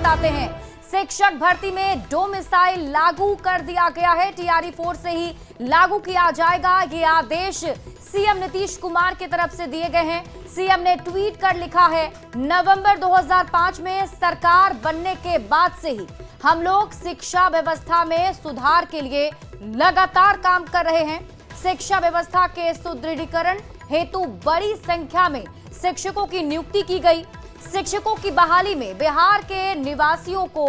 बताते हैं। शिक्षक भर्ती में डोमिसाइल लागू कर दिया गया है। टीआरई 4 से ही लागू किया जाएगा। ये आदेश सीएम नीतीश कुमार की तरफ से दिए गए हैं। सीएम ने ट्वीट कर लिखा है, नवंबर 2005 में सरकार बनने के बाद से ही हम लोग शिक्षा व्यवस्था में सुधार के लिए लगातार काम कर रहे हैं। शिक्षा व्यवस्था के सुदृढ़ीकरण हेतु बड़ी संख्या में शिक्षकों की नियुक्ति की गई। शिक्षकों की बहाली में बिहार के निवासियों को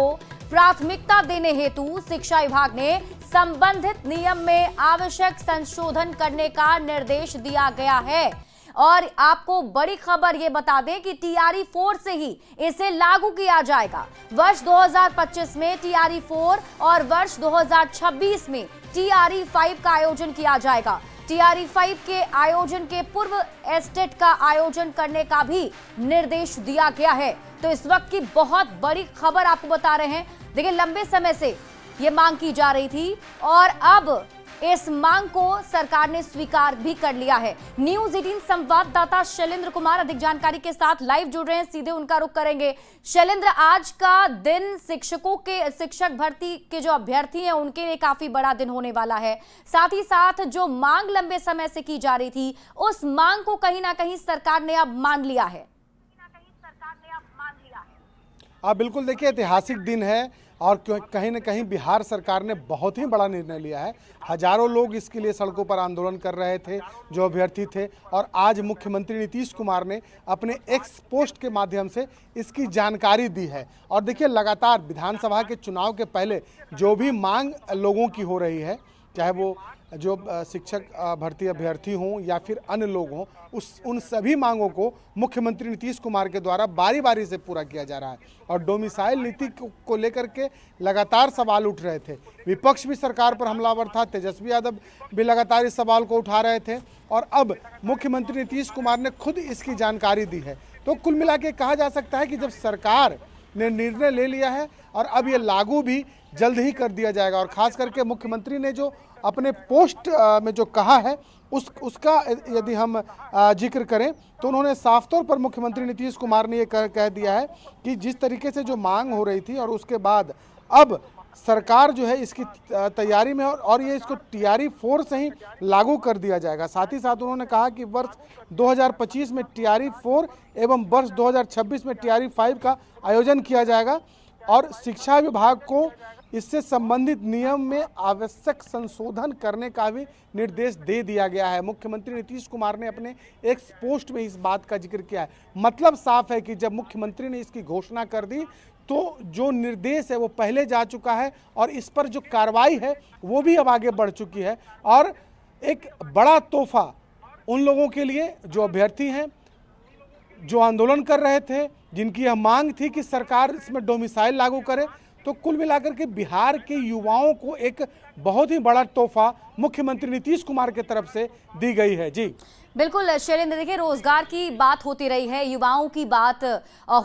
प्राथमिकता देने हेतु शिक्षा विभाग ने संबंधित नियम में आवश्यक संशोधन करने का निर्देश दिया गया है। और आपको बड़ी खबर ये बता दें कि टीआरई 4 से ही इसे लागू किया जाएगा। वर्ष 2025 में टीआरई 4 और वर्ष 2026 में टीआरई 5 का आयोजन किया जाएगा। टीआरई 5 के आयोजन के पूर्व एस्टेट का आयोजन करने का भी निर्देश दिया गया है। तो इस वक्त की बहुत बड़ी खबर आपको बता रहे हैं। देखिए, लंबे समय से ये मांग की जा रही थी और अब इस मांग को सरकार ने स्वीकार भी कर लिया है। न्यूज़ 18 संवाददाता शैलेंद्र कुमार अधिक जानकारी के साथ लाइव जुड़ रहे हैं, सीधे उनका रुख करेंगे। शैलेंद्र, आज का दिन शिक्षक भर्ती के जो अभ्यर्थी हैं उनके लिए काफी बड़ा दिन होने वाला है। साथ ही साथ जो मांग लंबे समय से की जा रही थी, उस मांग को कहीं ना कहीं सरकार ने अब मान लिया है। बिल्कुल, देखिए, ऐतिहासिक दिन है और कहीं न कहीं बिहार सरकार ने बहुत ही बड़ा निर्णय लिया है। हजारों लोग इसके लिए सड़कों पर आंदोलन कर रहे थे, जो अभ्यर्थी थे, और आज मुख्यमंत्री नीतीश कुमार ने अपने एक्स पोस्ट के माध्यम से इसकी जानकारी दी है। और देखिए, लगातार विधानसभा के चुनाव के पहले जो भी मांग लोगों की हो रही है, चाहे वो जो शिक्षक भर्ती अभ्यर्थी हों या फिर अन्य लोग हों, उन सभी मांगों को मुख्यमंत्री नीतीश कुमार के द्वारा बारी बारी से पूरा किया जा रहा है। और डोमिसाइल नीति को लेकर के लगातार सवाल उठ रहे थे। विपक्ष भी सरकार पर हमलावर था, तेजस्वी यादव भी लगातार इस सवाल को उठा रहे थे और अब मुख्यमंत्री नीतीश कुमार ने खुद इसकी जानकारी दी है। तो कुल मिला के कहा जा सकता है कि जब सरकार ने निर्णय ले लिया है और अब ये लागू भी जल्द ही कर दिया जाएगा। और खास करके मुख्यमंत्री ने जो अपने पोस्ट में जो कहा है उसका यदि हम जिक्र करें तो उन्होंने साफ तौर पर मुख्यमंत्री नीतीश कुमार ने ये कह दिया है कि जिस तरीके से जो मांग हो रही थी और उसके बाद अब सरकार जो है इसकी तैयारी में और ये इसको टीआरई 4 से ही लागू कर दिया जाएगा। साथ ही साथ उन्होंने कहा कि वर्ष 2025 में टीआरई 4 एवं वर्ष 2026 में टीआरई 5 का आयोजन किया जाएगा और शिक्षा विभाग को इससे संबंधित नियम में आवश्यक संशोधन करने का भी निर्देश दे दिया गया है। मुख्यमंत्री नीतीश कुमार ने अपने एक्स पोस्ट में इस बात का जिक्र किया है। मतलब साफ है कि जब मुख्यमंत्री ने इसकी घोषणा कर दी तो जो निर्देश है वो पहले जा चुका है और इस पर जो कार्रवाई है वो भी अब आगे बढ़ चुकी है। और एक बड़ा तोहफा उन लोगों के लिए जो अभ्यर्थी हैं, जो आंदोलन कर रहे थे, जिनकी यह मांग थी कि सरकार इसमें डोमिसाइल लागू करे। तो कुल मिलाकर के बिहार के युवाओं को एक बहुत ही बड़ा तोहफा मुख्यमंत्री नीतीश कुमार की तरफ से दी गई है। जी बिल्कुल शैलेंद्र, देखिए, रोजगार की बात होती रही है, युवाओं की बात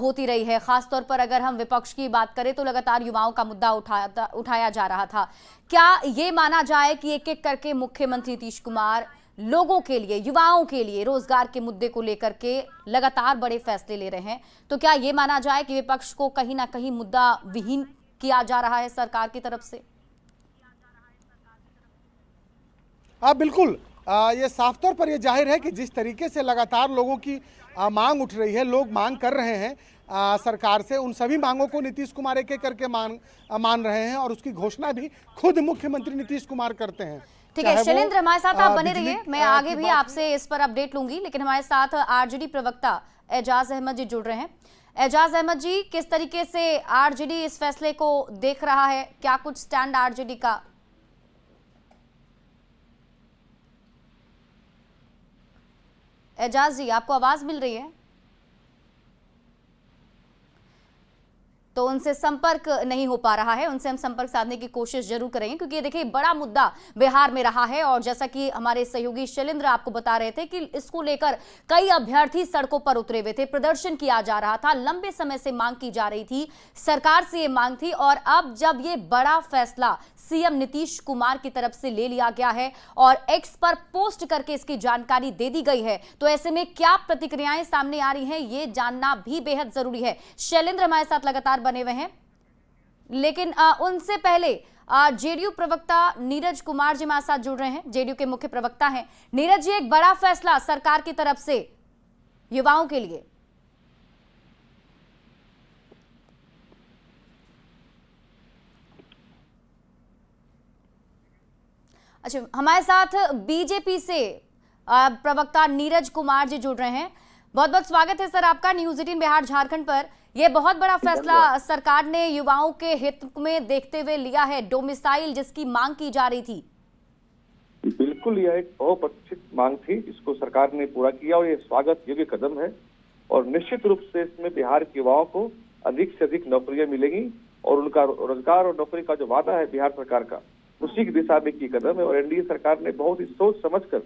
होती रही है। खासतौर पर अगर हम विपक्ष की बात करें तो लगातार युवाओं का मुद्दा उठाया जा रहा था। क्या ये माना जाए कि एक एक करके मुख्यमंत्री नीतीश कुमार लोगों के लिए, युवाओं के लिए रोजगार के मुद्दे को लेकर के लगातार बड़े फैसले ले रहे हैं, तो क्या ये माना जाए कि विपक्ष को कहीं ना कहीं मुद्दा विहीन किया जा रहा है सरकार की तरफ से? बिल्कुल, ये साफ तौर पर ये जाहिर है कि जिस तरीके से लगातार लोगों की मांग उठ रही है, लोग मांग कर रहे हैं सरकार से, उन सभी मांगों को नीतीश कुमार एक एक करके मान रहे हैं और उसकी घोषणा भी खुद मुख्यमंत्री नीतीश कुमार करते हैं। ठीक है शैलेंद्र, हमारे साथ आप बने रहिए, मैं आगे भी आपसे इस पर अपडेट लूंगी। लेकिन हमारे साथ आरजेडी प्रवक्ता एजाज अहमद जी जुड़ रहे हैं। एजाज अहमद जी, किस तरीके से आरजेडी इस फैसले को देख रहा है? क्या कुछ स्टैंड आरजेडी का? एजाज जी, आपको आवाज मिल रही है? तो उनसे संपर्क नहीं हो पा रहा है। उनसे हम संपर्क साधने की कोशिश जरूर करेंगे, क्योंकि देखिए, बड़ा मुद्दा बिहार में रहा है और जैसा कि हमारे सहयोगी शैलेंद्र आपको बता रहे थे कि इसको लेकर कई अभ्यर्थी सड़कों पर उतरे हुए थे, प्रदर्शन किया जा रहा था, लंबे समय से मांग की जा रही थी, सरकार से ये मांग थी। और अब जब ये बड़ा फैसला सीएम नीतीश कुमार की तरफ से ले लिया गया है और एक्स पर पोस्ट करके इसकी जानकारी दे दी गई है, तो ऐसे में क्या प्रतिक्रियाएं सामने आ रही हैं, ये जानना भी बेहद जरूरी है। शैलेंद्र हमारे साथ लगातार बने हुए हैं। लेकिन उनसे पहले जेडीयू प्रवक्ता नीरज कुमार जी हमारे साथ जुड़ रहे हैं, जेडीयू के मुख्य प्रवक्ता हैं। नीरज जी, एक बड़ा फैसला सरकार की तरफ से युवाओं के लिए। अच्छा, हमारे साथ बीजेपी से प्रवक्ता नीरज कुमार जी जुड़ रहे हैं। बहुत बहुत स्वागत है सर आपका न्यूज 18 बिहार झारखंड पर। यह बहुत बड़ा फैसला सरकार ने युवाओं के हित में देखते हुए लिया है, डोमिसाइल जिसकी मांग की जा रही थी। बिल्कुल, यह एक बहुप्रतीक्षित मांग थी जिसको सरकार ने पूरा किया और ये स्वागत योग्य कदम है। और निश्चित रूप से इसमें बिहार के युवाओं को अधिक से अधिक नौकरियां मिलेंगी और उनका रोजगार और नौकरी का जो वादा है बिहार सरकार का, उसी की दिशा में की कदम है। और एनडीए सरकार ने बहुत ही सोच समझकर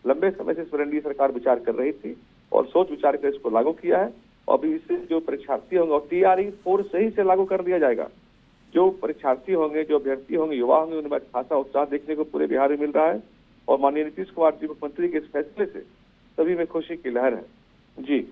लंबे समय से इस पर एनडीए सरकार विचार कर रही थी और सोच विचार कर इसको लागू किया है। अभी इससे जो परीक्षार्थी होंगे और TRE-4 सही से लागू कर दिया जाएगा। जो परीक्षार्थी होंगे, जो अभ्यर्थी होंगे, युवा होंगे, उनमें खासा उत्साह देखने को पूरे बिहार में मिल रहा है। और माननीय नीतीश कुमार जी मुख्यमंत्री के इस फैसले से सभी में खुशी की लहर है। जी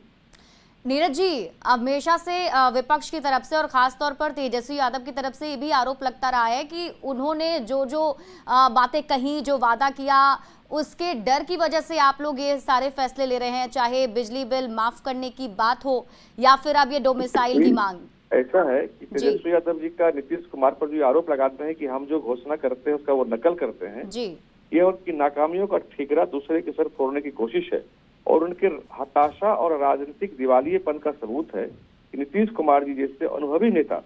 नीरज जी, हमेशा से विपक्ष की तरफ से और खास तौर पर तेजस्वी यादव की तरफ से ये भी आरोप लगता रहा है कि उन्होंने जो बातें कही, जो वादा किया, उसके डर की वजह से आप लोग ये सारे फैसले ले रहे हैं, चाहे बिजली बिल माफ करने की बात हो या फिर अब ये डोमिसाइल की मांग। ऐसा है कि तेजस्वी यादव जी का नीतीश कुमार पर जो आरोप लगाते हैं कि हम जो घोषणा करते हैं उसका वो नकल करते हैं जी, ये उनकी नाकामियों का ठीकरा दूसरे के सर फोड़ने की कोशिश है और उनके हताशा और राजनीतिक दिवालियेपन का सबूत है कि नीतीश कुमार जी जैसे अनुभवी नेता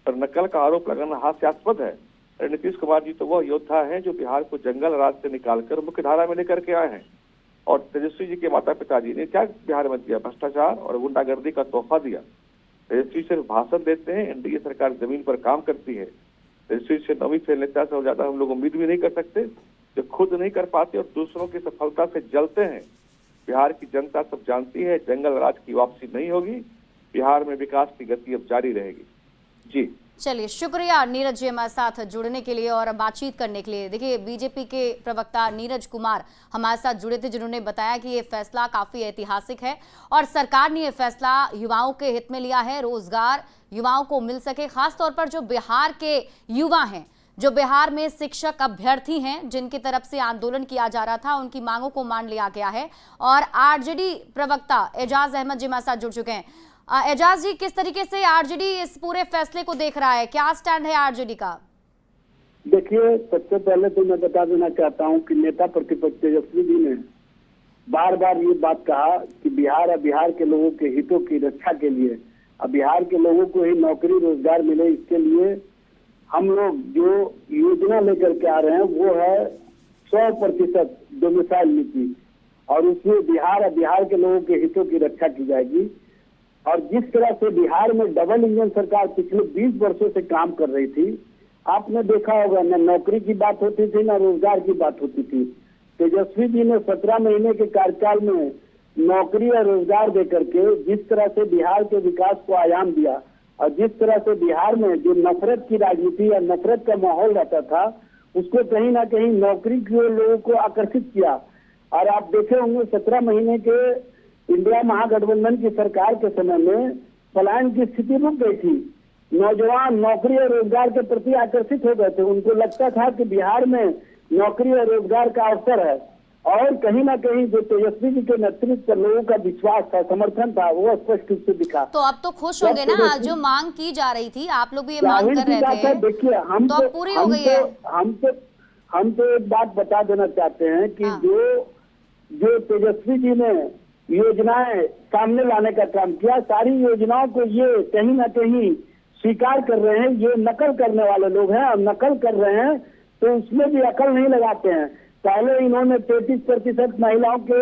पर नकल का आरोप लगाना हास्यास्पद है। नीतीश कुमार जी तो वह योद्धा हैं जो बिहार को जंगल राज से निकालकर मुख्य धारा में लेकर के आए हैं। और तेजस्वी जी के माता पिताजी ने क्या बिहार में दिया? भ्रष्टाचार और गुंडागर्दी का तोहफा दिया। तेजस्वी सिर्फ भाषण देते हैं, एनडीए सरकार जमीन पर काम करती है। तेजस्वी से नवी फेल नेता से ज्यादा हम लोग उम्मीद भी नहीं कर सकते, जो खुद नहीं कर पाते और दूसरों की सफलता से जलते हैं। बिहार की जनता सब जानती है, जंगल राज की वापसी नहीं होगी, बिहार में विकास की गति अब जारी रहेगी। जी चलिए, शुक्रिया नीरज जी हमारे साथ जुड़ने के लिए और बातचीत करने के लिए। देखिए, बीजेपी के प्रवक्ता नीरज कुमार हमारे साथ जुड़े थे, जिन्होंने बताया कि ये फैसला काफी ऐतिहासिक है और सरकार ने ये फैसला युवाओं के हित में लिया है। रोजगार युवाओं को मिल सके, खासतौर पर जो बिहार के युवा हैं, जो बिहार में शिक्षक अभ्यर्थी हैं, जिनकी तरफ से आंदोलन किया जा रहा था, उनकी मांगों को मान लिया गया है। और आरजेडी प्रवक्ता एजाज अहमद जी हमारे साथ जुड़ चुके हैं। एजाज जी, किस तरीके से आरजेडी इस पूरे फैसले को देख रहा है? क्या स्टैंड है आरजेडी का? देखिए, सबसे पहले तो मैं बता देना चाहता हूं कि नेता प्रतिपक्ष तेजस्वी जी ने बार बार ये बात कहा कि बिहार और बिहार के लोगों के हितों की रक्षा के लिए, अब बिहार के लोगों को ही नौकरी रोजगार मिले, इसके लिए हम लोग जो योजना लेकर के आ रहे हैं वो है 100% डोमिसाइल नीति और उसमें बिहार और बिहार के लोगों के हितों की रक्षा की जाएगी। और जिस तरह से बिहार में डबल इंजन सरकार पिछले 20 वर्षों से काम कर रही थी, आपने देखा होगा, न नौकरी की बात होती थी न रोजगार की बात होती थी। तेजस्वी जी ने 17 महीने के कार्यकाल में नौकरी और रोजगार देकर के जिस तरह से बिहार के विकास को आयाम दिया और जिस तरह से बिहार में जो नफरत की राजनीति या नफरत का माहौल रहता था, उसको कहीं ना कहीं नौकरी की ओर लोगों को आकर्षित किया। और आप देखे होंगे 17 महीने के इंडिया महागठबंधन की सरकार के समय में पलायन की स्थिति रुक गई थी। नौजवान नौकरी और रोजगार के प्रति आकर्षित हो गए थे। उनको लगता था कि बिहार में नौकरी और रोजगार का अवसर है और कहीं ना कहीं जो तेजस्वी जी के नेतृत्व पर लोगों का विश्वास था, समर्थन था, वो स्पष्ट रूप से दिखा। तो अब तो खुश होंगे ना, जो मांग की जा रही थी, आप लोग भी ये मांग कर रहे थे, देखिए हम तो पूरी हो गई है। हम तो एक बात बता देना चाहते हैं कि जो तेजस्वी जी ने योजनाएं सामने लाने का काम किया, सारी योजनाओं को ये कहीं ना कहीं स्वीकार कर रहे हैं। ये नकल करने वाले लोग हैं और नकल कर रहे हैं तो उसमें भी अकल नहीं लगाते हैं। पहले इन्होंने 33% महिलाओं के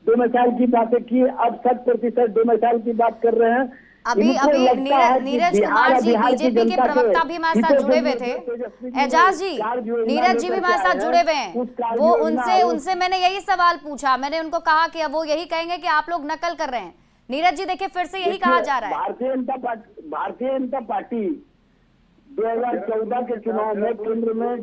डोमिसाइल की बातें की, अब 60% डोमिसाइल की बात कर रहे हैं। अभी नीरज कुमार जी बीजेपी के प्रवक्ता भी हमारे साथ जुड़े हुए थे। एजाज जी, नीरज जी भी हमारे साथ जुड़े हुए हैं। वो उनसे मैंने यही सवाल पूछा, मैंने उनको कहा कि अब वो यही कहेंगे कि आप लोग नकल कर रहे हैं। नीरज जी, देखिए फिर से यही कहा जा रहा है। भारतीय जनता पार्टी 2014 के चुनाव में केंद्र में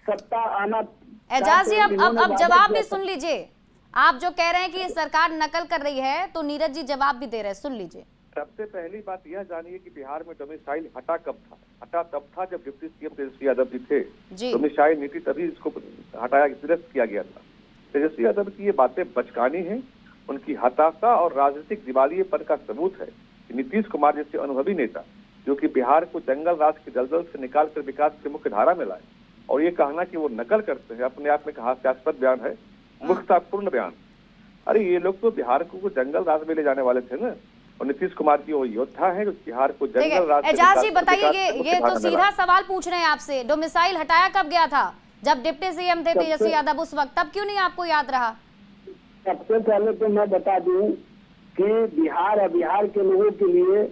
सत्ता आना। एजाज जी, अब जवाब भी सुन लीजिए। आप जो कह रहे हैं कि सरकार नकल कर रही है, तो नीरज जी जवाब भी दे रहे हैं, सुन लीजिए। सबसे पहली बात यह जानिए कि बिहार में डोमिसाइल हटा कब था। हटा तब था जब डिप्टी सीएम तेजस्वी यादव जी थे। डोमिसाइल नीति तभी इसको हटाया, निरस्त किया गया था। तेजस्वी यादव की ये बातें बचकानी है, उनकी हताशा और राजनीतिक दिवालियेपन का सबूत है कि नीतीश कुमार जैसे अनुभवी नेता जो कि बिहार को जंगल राज की दलदल से निकालकर विकास की मुख्य धारा में लाए, और ये कहना कि वो नकल करते हैं अपने आप में एक हास्यास्पद बयान है, मूर्खतापूर्ण बयान। अरे ये लोग तो बिहार को जंगल राज में ले जाने वाले थे ना, और नीतीश कुमार की वो योद्धा है जो बिहार को जंगल राज। एजाज जी बताइए, ये तो सीधा सवाल पूछ रहे हैं आपसे, डोमिसाइल हटाया कब गया था? जब डिप्टी सीएम थे तेजस्वी यादव उस वक्त, तब क्यों नहीं आपको याद रहा? सबसे पहले तो मैं बता दूं कि बिहार और बिहार के लोगों के लिए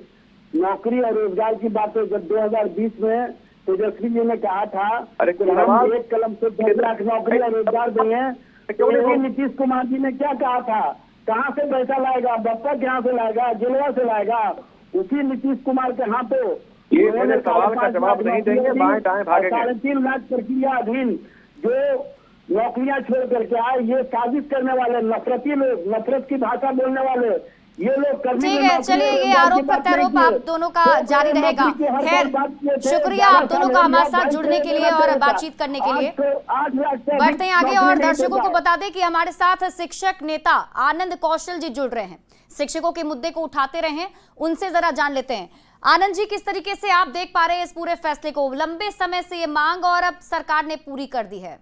नौकरी और रोजगार की बातें जब 2020 में तेजस्वी जी ने कहा था कि हम 1 कलम से 10 लाख नौकरी और रोजगार देंगे, तो नीतीश कुमार जी ने क्या कहा था? कहाँ से पैसा लाएगा? बप्पा कहाँ से लाएगा? जिलवा से लाएगा? उसी नीतीश कुमार के हाथों ये मेरे सवाल का जवाब नहीं देंगे, बाएं दाएं भागेंगे। 3.5 लाख प्रक्रिया अधीन जो नौकरियां छोड़ करके आए, ये साजिश करने वाले नफरती लोग, नफरत की भाषा बोलने वाले ये लोग। ठीक है, चलिए ये आरोप प्रत्यारोप आप दोनों का जारी रहेगा। खैर, शुक्रिया आप दोनों का हमारे साथ जुड़ने के लिए और बातचीत करने के लिए। बढ़ते हैं आगे और दर्शकों को बता दें कि हमारे साथ शिक्षक नेता आनंद कौशल जी जुड़ रहे हैं, शिक्षकों के मुद्दे को उठाते रहे हैं, उनसे जरा जान लेते हैं। आनंद जी, किस तरीके से आप देख पा रहे हैं इस पूरे फैसले को? लंबे समय से ये मांग और अब सरकार ने पूरी कर दी है।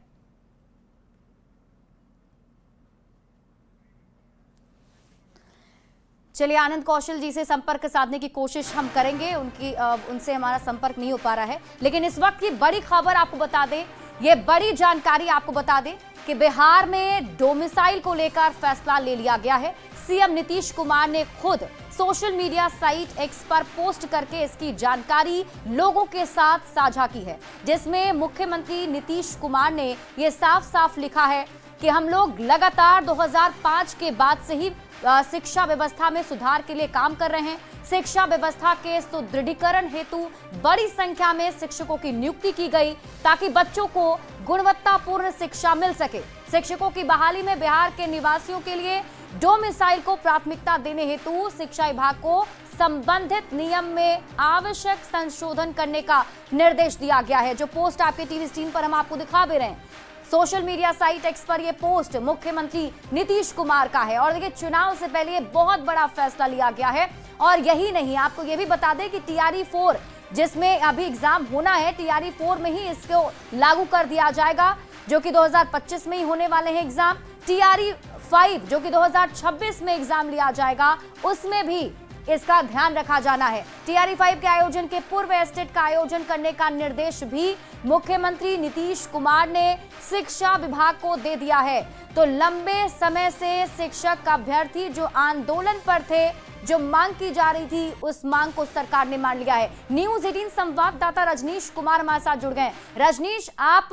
चलिए आनंद कौशल जी से संपर्क साधने की कोशिश हम करेंगे, उनसे हमारा संपर्क नहीं हो पा रहा है। लेकिन इस वक्त की बड़ी खबर आपको बता दें, ये बड़ी जानकारी आपको बता दें कि बिहार में डोमिसाइल को लेकर फैसला ले लिया गया है। सीएम नीतीश कुमार ने खुद सोशल मीडिया साइट एक्स पर पोस्ट करके इसकी जानकारी लोगों के साथ साझा की है, जिसमें मुख्यमंत्री नीतीश कुमार ने यह साफ साफ लिखा है कि हम लोग लगातार 2005 के बाद से ही शिक्षा व्यवस्था में सुधार के लिए काम कर रहे हैं। शिक्षा व्यवस्था के सुदृढ़ीकरण हेतु बड़ी संख्या में शिक्षकों की नियुक्ति की गई ताकि बच्चों को गुणवत्तापूर्ण शिक्षा मिल सके। शिक्षकों की बहाली में बिहार के निवासियों के लिए डोमिसाइल को प्राथमिकता देने हेतु शिक्षा विभाग को संबंधित नियम में आवश्यक संशोधन करने का निर्देश दिया गया है। जो पोस्ट आपके टीवी स्क्रीन पर हम आपको दिखा भी रहे हैं, सोशल मीडिया साइट एक्स पर यह पोस्ट मुख्यमंत्री नीतीश कुमार का है। और देखिए, चुनाव से पहले यह बहुत बड़ा फैसला लिया गया है। और यही नहीं, आपको यह भी बता दें कि TRE 4 जिसमें अभी एग्जाम होना है, TRE 4 में ही इसको लागू कर दिया जाएगा, जो कि 2025 में ही होने वाले हैं एग्जाम। TRE 5 जो कि 2026 में एग्जाम लिया जाएगा, उसमें भी इसका ध्यान रखा जाना है। TRE 5 के आयोजन के पूर्व एस्टेट का आयोजन करने का निर्देश भी मुख्यमंत्री नीतीश कुमार ने शिक्षा विभाग को दे दिया है। तो लंबे समय से शिक्षक अभ्यर्थी जो आंदोलन पर थे, जो मांग की जा रही थी, उस मांग को सरकार ने मान लिया है। न्यूज़ 18 संवाददाता रजनीश कुमार हमारे साथ जुड़ गए। रजनीश, आप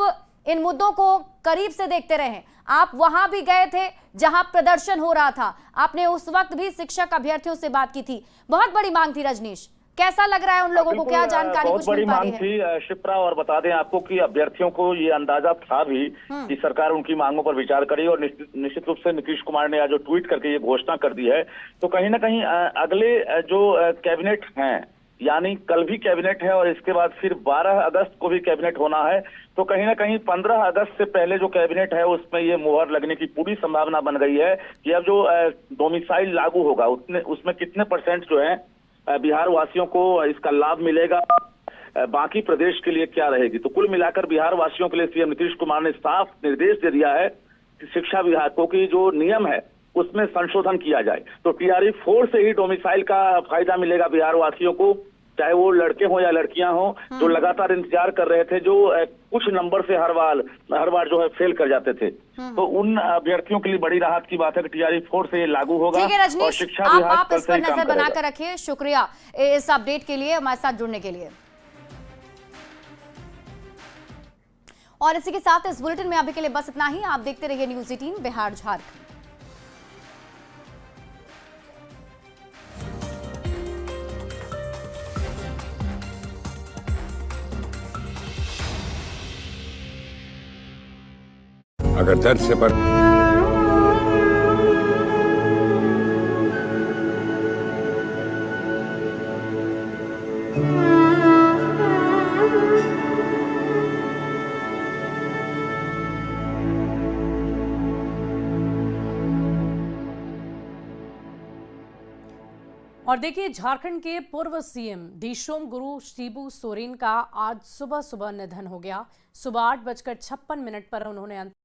इन मुद्दों को करीब से देखते रहे हैं, आप वहां भी गए थे जहां प्रदर्शन हो रहा था, आपने उस वक्त भी शिक्षक अभ्यर्थियों से बात की थी, बहुत बड़ी मांग थी। रजनीश, कैसा लग रहा है उन लोगों को, क्या जानकारी कुछ मिल पा रही है? बहुत बड़ी मांग थी शिप्रा, और बता दें आपको कि अभ्यर्थियों को ये अंदाजा था भी कि सरकार उनकी मांगों पर विचार करेगी, और निश्चित रूप से नीतीश कुमार ने आज जो ट्वीट करके ये घोषणा कर दी है, तो कहीं ना कहीं अगले जो कैबिनेट हैं, यानी कल भी कैबिनेट है और इसके बाद फिर 12 अगस्त को भी कैबिनेट होना है, तो कहीं ना कहीं 15 अगस्त से पहले जो कैबिनेट है उसमें ये मुहर लगने की पूरी संभावना बन गई है कि अब जो डोमिसाइल लागू होगा उसमें कितने % जो है बिहार वासियों को इसका लाभ मिलेगा, बाकी प्रदेश के लिए क्या रहेगी। तो कुल मिलाकर बिहार वासियों के लिए सीएम नीतीश कुमार ने साफ निर्देश दे दिया है कि शिक्षा विभाग को कि जो नियम है उसमें संशोधन किया जाए। तो TRE 4 से ही डोमिसाइल का फायदा मिलेगा बिहार वासियों को, चाहे वो लड़के हो या लड़कियां हो, जो लगातार इंतजार कर रहे थे, जो कुछ नंबर से हर बार जो है फेल कर जाते थे। तो उन अभ्यर्थियों के लिए बड़ी राहत की बात है कि TRE 4 से ये लागू होगा। ठीक है रजनीश, शिक्षा आप इस पर नजर बनाकर रखिए। शुक्रिया इस अपडेट के लिए, हमारे साथ जुड़ने के लिए। और इसी के साथ इस बुलेटिन में अभी के लिए बस इतना ही। आप देखते रहिए न्यूज़ 18 बिहार झारखंड। अगर दर्द से पर और देखिए, झारखंड के पूर्व सीएम दिशोम गुरु शिबू सोरेन का आज सुबह सुबह निधन हो गया। सुबह 8:56 पर उन्होंने